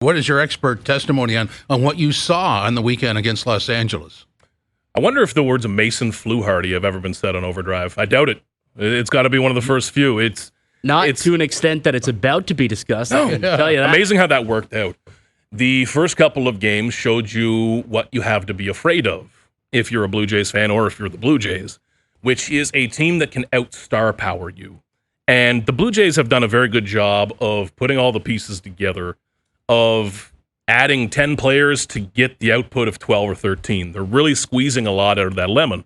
What is your expert testimony on what you saw on the weekend against Los Angeles? I wonder if the words of Mason Fluharty have ever been said on Overdrive. I doubt it. It's got to be one of the first few. It's to an extent that it's about to be discussed. No. I can tell you that. Amazing how that worked out. The first couple of games showed you what you have to be afraid of if you're a Blue Jays fan or if you're the Blue Jays, which is a team that can out-star power you. And the Blue Jays have done a very good job of putting all the pieces together, of adding 10 players to get the output of 12 or 13. They're really squeezing a lot out of that lemon,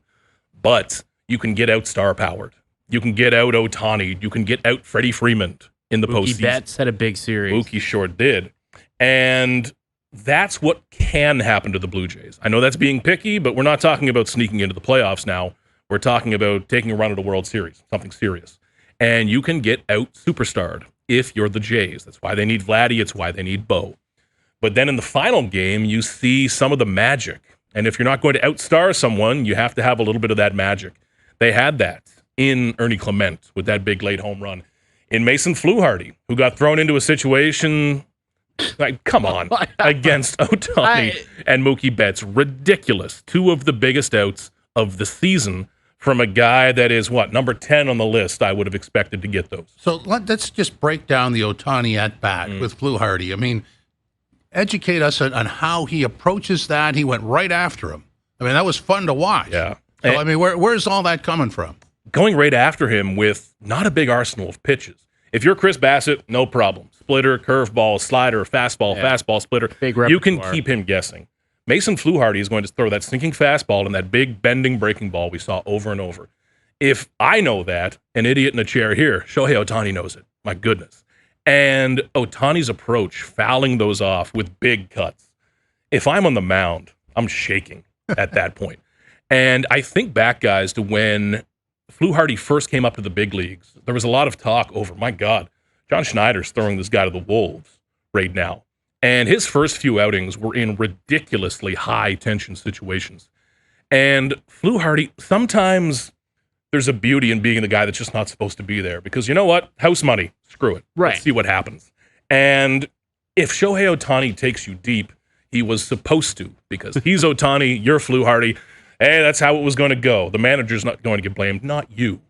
but you can get out star powered. You can get out Ohtani. You can get out Freddie Freeman in the postseason. Mookie Betts had a big series. Mookie sure did. And that's what can happen to the Blue Jays. I know that's being picky, but we're not talking about sneaking into the playoffs now. We're talking about taking a run at a World Series, something serious. And you can get out superstarred if you're the Jays. That's why they need Vladdy. It's why they need Bo. But then in the final game, you see some of the magic. And if you're not going to outstar someone, you have to have a little bit of that magic. They had that in Ernie Clement with that big late home run. In Mason Fluharty, who got thrown into a situation, like, come on, against Ohtani and Mookie Betts. Ridiculous. Two of the biggest outs of the season from a guy that is, number 10 on the list. I would have expected to get those. So let's just break down the Ohtani at-bat with Fluharty. I mean, educate us on how he approaches that. He went right after him. I mean, that was fun to watch. Yeah. So, I mean, where's all that coming from? Going right after him with not a big arsenal of pitches. If you're Chris Bassett, no problem. Splitter, curveball, slider, fastball, splitter. You can keep him guessing. Mason Fluharty is going to throw that sinking fastball and that big bending breaking ball we saw over and over. If I know that, an idiot in a chair here, Shohei Ohtani knows it. My goodness. And Ohtani's approach, fouling those off with big cuts. If I'm on the mound, I'm shaking at that point. And I think back, guys, to when Fluharty first came up to the big leagues. There was a lot of talk over, my God, John Schneider's throwing this guy to the wolves right now. And his first few outings were in ridiculously high-tension situations. And Fluharty, sometimes there's a beauty in being the guy that's just not supposed to be there. Because you know what? House money. Screw it. Right. Let's see what happens. And if Shohei Ohtani takes you deep, he was supposed to. Because he's Ohtani, you're Fluharty. Hey, that's how it was going to go. The manager's not going to get blamed, not you.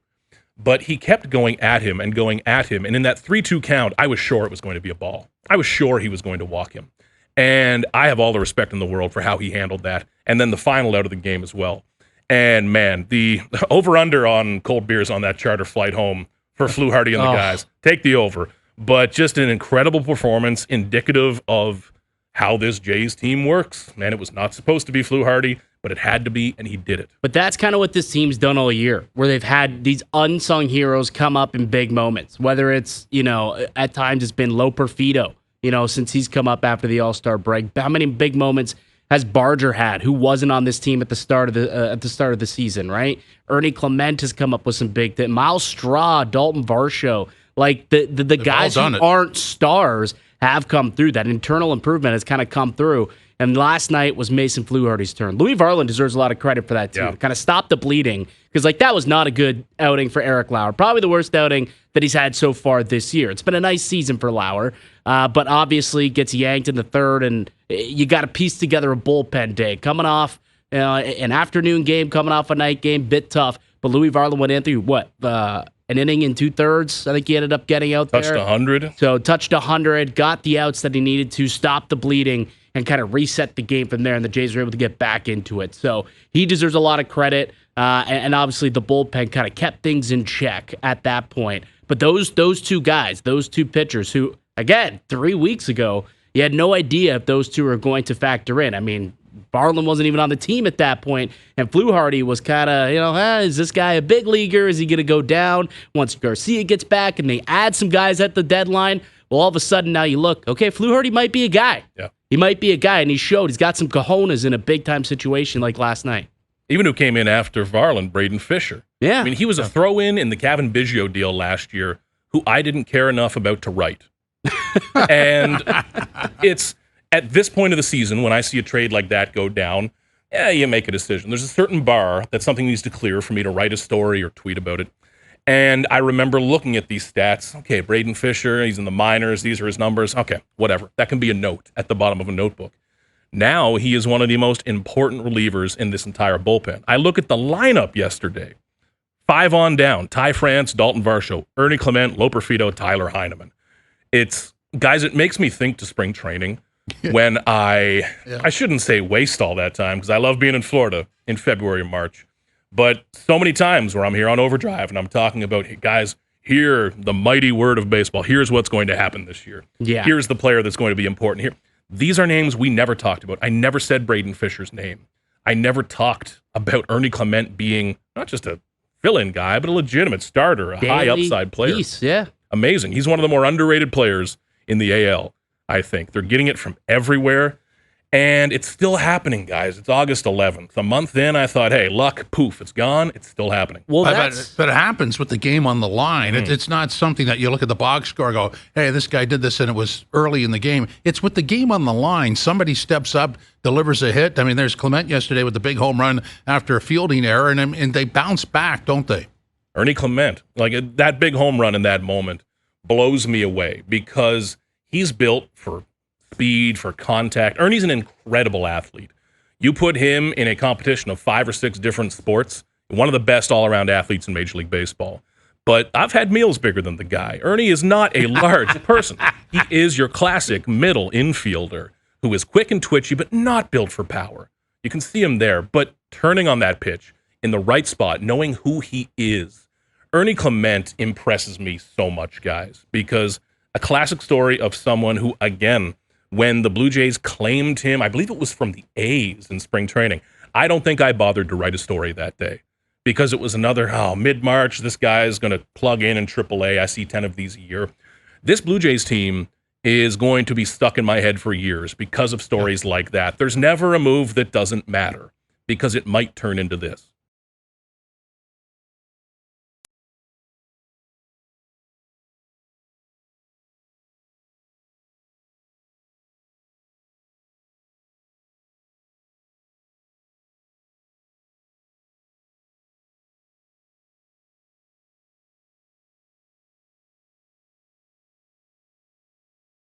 But he kept going at him. And in that 3-2 count, I was sure it was going to be a ball. I was sure he was going to walk him. And I have all the respect in the world for how he handled that. And then the final out of the game as well. And, man, the over-under on cold beers on that charter flight home for Fluharty and the guys. Take the over. But just an incredible performance, indicative of how this Jays team works. Man, it was not supposed to be Fluharty, but it had to be, and he did it. But that's kind of what this team's done all year, where they've had these unsung heroes come up in big moments. Whether it's, at times it's been Lo Perfido, since he's come up after the All-Star break. How many big moments has Barger had, who wasn't on this team at the start of the season, right? Ernie Clement has come up with some big things. Miles Straw, Dalton Varsho, like the guys who aren't stars have come through. That internal improvement has kind of come through. And last night was Mason Fluharty's turn. Louis Varland deserves a lot of credit for that, too. Yeah. Kind of stop the bleeding. Because, that was not a good outing for Eric Lauer. Probably the worst outing that he's had so far this year. It's been a nice season for Lauer. But obviously gets yanked in the third. And you got to piece together a bullpen day. Coming off an afternoon game, coming off a night game, bit tough. But Louis Varland went in through, an inning and 2/3. I think he ended up getting out there. Touched 100. So touched 100, got the outs that he needed to, stop the bleeding, and kind of reset the game from there, and the Jays were able to get back into it. So he deserves a lot of credit, and obviously the bullpen kind of kept things in check at that point. But those two guys, those two pitchers who, again, 3 weeks ago, you had no idea if those two were going to factor in. I mean, Varland wasn't even on the team at that point, and Fluharty was kind of, is this guy a big leaguer? Is he going to go down once Garcia gets back and they add some guys at the deadline? Well, all of a sudden now you look, okay, Fluharty might be a guy. Yeah. He might be a guy, and he showed he's got some cojones in a big-time situation like last night. Even who came in after Varland, Braden Fisher. Yeah. I mean, he was a throw-in in the Kevin Biggio deal last year who I didn't care enough about to write. And it's at this point of the season, when I see a trade like that go down, you make a decision. There's a certain bar that something needs to clear for me to write a story or tweet about it. And I remember looking at these stats. Okay, Braden Fisher, he's in the minors. These are his numbers. Okay, whatever. That can be a note at the bottom of a notebook. Now he is one of the most important relievers in this entire bullpen. I look at the lineup yesterday. 5 on down. Ty France, Dalton Varsho, Ernie Clement, Loperfido, Tyler Heineman. It's, guys, it makes me think to spring training when I shouldn't say waste all that time because I love being in Florida in February and March. But so many times where I'm here on Overdrive and I'm talking about, hey, guys, hear the mighty word of baseball. Here's what's going to happen this year. Yeah. Here's the player that's going to be important here. These are names we never talked about. I never said Braden Fisher's name. I never talked about Ernie Clement being not just a fill-in guy, but a legitimate starter, a high upside player. Yeah. Amazing. He's one of the more underrated players in the AL, I think. They're getting it from everywhere. And it's still happening, guys. It's August 11th. A month in, I thought, hey, luck, poof, it's gone. It's still happening. Well, but it happens with the game on the line. It's not something that you look at the box score and go, hey, this guy did this and it was early in the game. It's with the game on the line. Somebody steps up, delivers a hit. I mean, there's Clement yesterday with the big home run after a fielding error, and they bounce back, don't they? Ernie Clement, like that big home run in that moment blows me away because he's built for speed, for contact. Ernie's an incredible athlete. You put him in a competition of 5 or 6 different sports, one of the best all-around athletes in Major League Baseball. But I've had meals bigger than the guy. Ernie is not a large person. He is your classic middle infielder who is quick and twitchy, but not built for power. You can see him there, but turning on that pitch in the right spot, knowing who he is. Ernie Clement impresses me so much, guys, because a classic story of someone who, again, when the Blue Jays claimed him, I believe it was from the A's in spring training, I don't think I bothered to write a story that day because it was another, mid-March, this guy is going to plug in AAA. I see 10 of these a year. This Blue Jays team is going to be stuck in my head for years because of stories like that. There's never a move that doesn't matter because it might turn into this.